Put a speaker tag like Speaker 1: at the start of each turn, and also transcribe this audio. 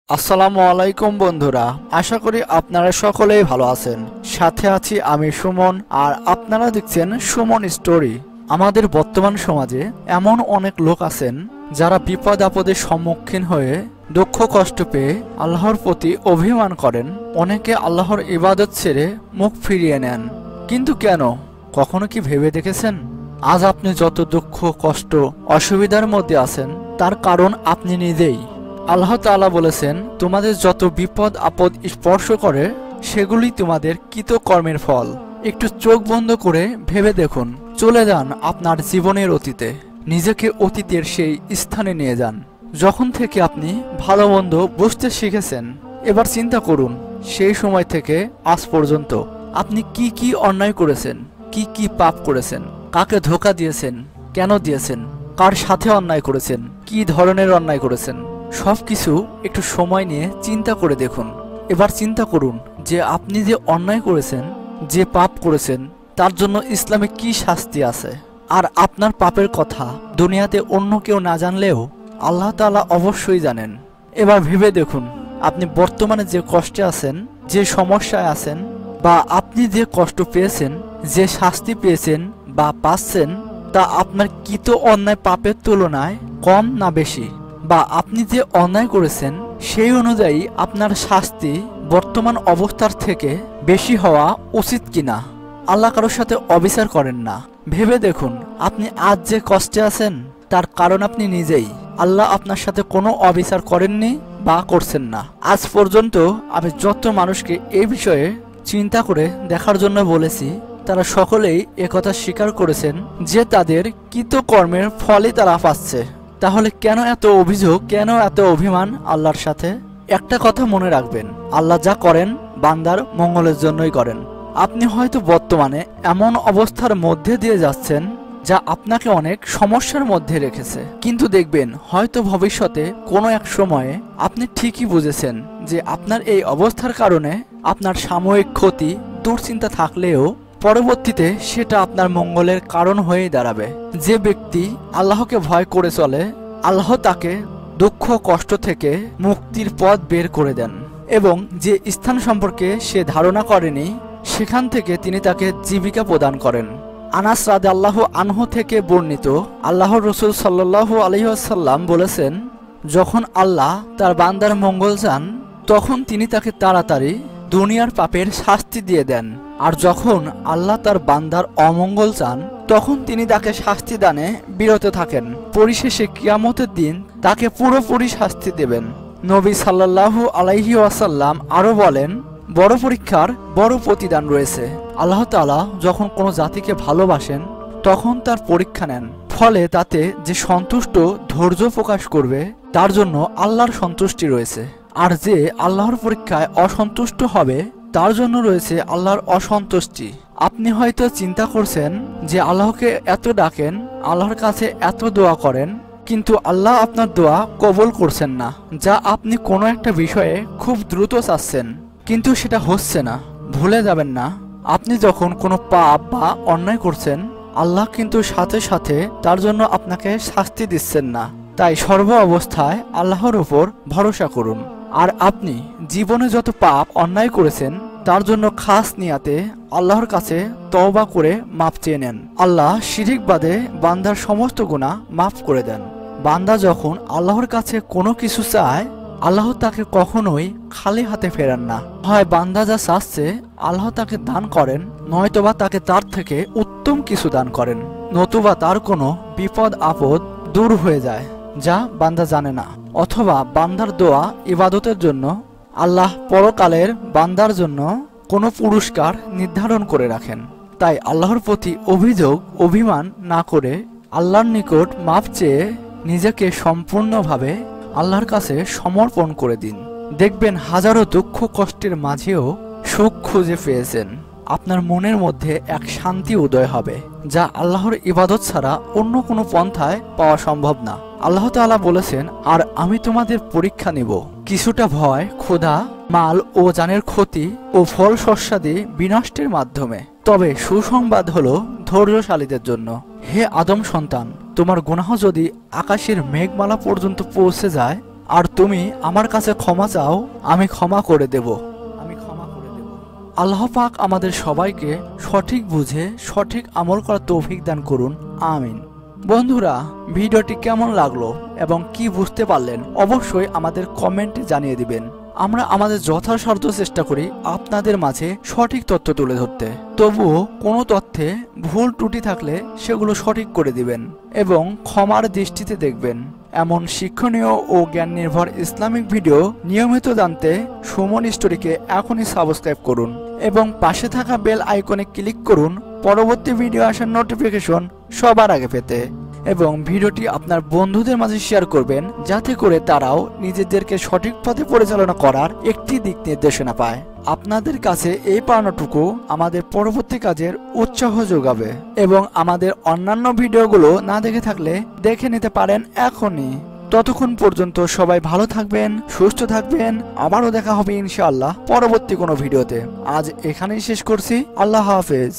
Speaker 1: আসসালামু আলাইকুম বন্ধুরা, আশা করি আপনারা সকলেই ভালো আছেন। সাথে আছি আমি সুমন, আর আপনারা দেখছেন সুমন স্টোরি। আমাদের বর্তমান সমাজে এমন অনেক লোক আছেন যারা বিপদ আপদের সম্মুখীন হয়ে দুঃখ কষ্ট পেয়ে আল্লাহর প্রতি অভিমান করেন। অনেকে আল্লাহর ইবাদত ছেড়ে মুখ ফিরিয়ে নেন। কিন্তু কেন? কখনো কি ভেবে দেখেছেন আজ আপনি যত দুঃখ কষ্ট অসুবিধার মধ্যে আছেন তার কারণ আপনি নিজেই। আল্লাহ তাআলা বলেছেন, তোমাদের যত বিপদ আপদ স্পর্শ করে সেগুলি তোমাদের কৃতকর্মের ফল। একটু চোখ বন্ধ করে ভেবে দেখুন, চলে যান আপনার জীবনের অতীতে, নিজেকে অতীতের সেই স্থানে নিয়ে যান যখন থেকে আপনি ভালো মন্দ বুঝতে শিখেছেন। এবার চিন্তা করুন, সেই সময় থেকে আজ পর্যন্ত আপনি কি কি অন্যায় করেছেন, কি কি পাপ করেছেন, কাকে ধোঁকা দিয়েছেন, কেন দিয়েছেন, কার সাথে অন্যায় করেছেন, কি ধরনের অন্যায় করেছেন, সবকিছু একটু সময় নিয়ে চিন্তা করে দেখুন। এবার চিন্তা করুন যে আপনি যে অন্যায় করেছেন, যে পাপ করেছেন, তার জন্য ইসলামে কি শাস্তি আছে। আর আপনার পাপের কথা দুনিয়াতে অন্য কেউ না জানলেও আল্লাহ তাআলা অবশ্যই জানেন। এবার ভেবে দেখুন, আপনি বর্তমানে যে কষ্টে আছেন, যে সমস্যায় আছেন, বা আপনি যে কষ্ট পেয়েছেন, যে শাস্তি পেয়েছেন বা পাচ্ছেন, তা আপনার কৃত অন্যায় পাপের তুলনায় কম না বেশি? বা আপনি যে অন্যায় করেছেন সেই অনুযায়ী আপনার শাস্তি বর্তমান অবস্থার থেকে বেশি হওয়া উচিত কিনা? আল্লাহ কারোর সাথে অবিচার করেন না। ভেবে দেখুন, আপনি আজ যে কষ্টে আছেন তার কারণ আপনি নিজেই। আল্লাহ আপনার সাথে কোনো অবিচার করেননি বা করছেন না। আজ পর্যন্ত আমি যত মানুষকে এই বিষয়ে চিন্তা করে দেখার জন্য বলেছি, তারা সকলেই একথা স্বীকার করেছেন যে তাদের কৃতকর্মের ফলই তারা পাচ্ছে। তাহলে কেন এত অভিযোগ, কেন এত অভিমান আল্লাহর সাথে? একটা কথা মনে রাখবেন, আল্লাহ যা করেন বান্দার মঙ্গলের জন্যই করেন। আপনি হয়তো বর্তমানে এমন অবস্থার মধ্যে দিয়ে যাচ্ছেন যা আপনাকে অনেক সমস্যার মধ্যে রেখেছে, কিন্তু দেখবেন হয়তো ভবিষ্যতে কোনো এক সময়ে আপনি ঠিকই বুঝেছেন যে আপনার এই অবস্থার কারণে আপনার সাময়িক ক্ষতি দুশ্চিন্তা থাকলেও পরবর্তীতে সেটা আপনার মঙ্গলের কারণ হয়ে দাঁড়াবে। যে ব্যক্তি আল্লাহকে ভয় করে চলে, আল্লাহ তাকে দুঃখ কষ্ট থেকে মুক্তির পথ বের করে দেন, এবং যে স্থান সম্পর্কে সে ধারণা করেনি সেখান থেকে তিনি তাকে জীবিকা প্রদান করেন। আনাস রাদিয়াল্লাহু আনহু থেকে বর্ণিত, আল্লাহর রাসূল সাল্লাল্লাহু আলাইহি ওয়াসাল্লাম বলেছেন, যখন আল্লাহ তার বান্দার মঙ্গল চান তখন তিনি তাকে তাড়াতাড়ি দুনিয়ার পাপের শাস্তি দিয়ে দেন, আর যখন আল্লাহ তার বান্দার অমঙ্গল চান তখন তিনি তাকে শাস্তি দানে বিরত থাকেন। পরিশেষে কিয়ামতের দিন তাকে পুরোপুরি শাস্তি দেবেন। নবী সাল্লাল্লাহু আলাইহি ওয়াসাল্লাম আরো বলেন, বড় পরীক্ষার বড় প্রতিদান রয়েছে। আল্লাহ তাআলা যখন কোনো জাতিকে ভালোবাসেন তখন তার পরীক্ষা নেন, ফলে তাতে যে সন্তুষ্ট ধৈর্য প্রকাশ করবে তার জন্য আল্লাহর সন্তুষ্টি রয়েছে, আর যে আল্লাহর পরীক্ষায় অসন্তুষ্ট হবে তার জন্য রয়েছে আল্লাহর অসন্তুষ্টি। আপনি হয়তো চিন্তা করছেন যে আল্লাহকে এত ডাকেন, আল্লাহর কাছে এত দোয়া করেন, কিন্তু আল্লাহ আপনার দোয়া কবুল করছেন না, যা আপনি কোনো একটা বিষয়ে খুব দ্রুত চাচ্ছেন, কিন্তু সেটা হচ্ছে না। ভুলে যাবেন না, আপনি যখন কোনো পাপ বা অন্যায় করছেন আল্লাহ কিন্তু সাথে সাথে তার জন্য আপনাকে শাস্তি দিচ্ছেন না। তাই সর্ব অবস্থায় আল্লাহর উপর ভরসা করুন। আর আপনি জীবনে যত পাপ অন্যায় করেছেন তার জন্য খাস নিয়াতে আল্লাহর কাছে তওবা করে মাপ চেয়ে নেন। আল্লাহ শিরিক বাদে বান্দার সমস্ত গুনাহ মাফ করে দেন। বান্দা যখন আল্লাহর কাছে কোনো কিছু চায় আল্লাহ তাকে কখনোই খালি হাতে ফেরান না। হয় বান্দা যা চাচ্ছে আল্লাহ তাকে দান করেন, নয়তোবা তাকে তার থেকে উত্তম কিছু দান করেন, নতুবা তার কোনো বিপদ আপদ দূর হয়ে যায় যা বান্দা জানে না। অথবা বান্দার দোয়া ইবাদতের জন্য আল্লাহ পরকালের বান্দার জন্য কোনো পুরস্কার নির্ধারণ করে রাখেন। তাই আল্লাহর প্রতি অভিযোগ অভিমান না করে আল্লাহর নিকট মাপ চেয়ে নিজেকে সম্পূর্ণভাবে আল্লাহর কাছে সমর্পণ করে দিন। দেখবেন হাজারো দুঃখ কষ্টের মাঝেও সুখ খুঁজে পেয়েছেন। আপনার মনের মধ্যে এক শান্তি উদয় হবে যা আল্লাহর ইবাদত ছাড়া অন্য কোনো পন্থায় পাওয়া সম্ভব না। আল্লাহ তাআলা বলেছেন, আর আমি তোমাদের পরীক্ষা নিব কিছুটা ভয়, ক্ষুধা, মাল ও জানের ক্ষতি ও ফল শস্যাদি বিনষ্টের মাধ্যমে, তবে সুসংবাদ হলো ধৈর্যশালীদের জন্য। হে আদম সন্তান, তোমার গুনাহ যদি আকাশের মেঘমালা পর্যন্ত পৌঁছে যায় আর তুমি আমার কাছে ক্ষমা চাও, আমি ক্ষমা করে দেব। আল্লাহ পাক আমাদের সবাইকে সঠিক বুঝে সঠিক আমল করার তৌফিক দান করুন, আমিন। বন্ধুরা, ভিডিওটি কেমন লাগলো এবং কি বুঝতে পারলেন অবশ্যই আমাদের কমেন্টে জানিয়ে দিবেন। আমরা আমাদের যথাসাধ্য চেষ্টা করি আপনাদের মাঝে সঠিক তথ্য তুলে ধরতে। তবুও কোনো তথ্যে ভুল ত্রুটি থাকলে সেগুলো সঠিক করে দিবেন এবং ক্ষমার দৃষ্টিতে দেখবেন। এমন শিক্ষণীয় ও জ্ঞান নির্ভর ইসলামিক ভিডিও নিয়মিত জানতে সুমন স্টোরিকে এখনই সাবস্ক্রাইব করুন এবং পাশে থাকা বেল আইকনে ক্লিক করুন পরবর্তী ভিডিও আসার নোটিফিকেশন সবার আগে পেতে। এবং ভিডিওটি আপনার বন্ধুদের মাঝে শেয়ার করবেন যাতে করে তারাও নিজেদেরকে সঠিক পথে পরিচালনা করার একটি দিক নির্দেশনা পায়। আপনাদের কাছে এই পাওনাটুকু আমাদের পরবর্তী কাজের উৎসাহ যোগাবে। এবং আমাদের অন্যান্য ভিডিওগুলো না দেখে থাকলে দেখে নিতে পারেন এখনই। ততক্ষণ পর্যন্ত সবাই ভালো থাকবেন, সুস্থ থাকবেন। আবারও দেখা হবে ইনশাআল্লাহ পরবর্তী কোনো ভিডিওতে। আজ এখানেই শেষ করছি। আল্লাহ হাফেজ।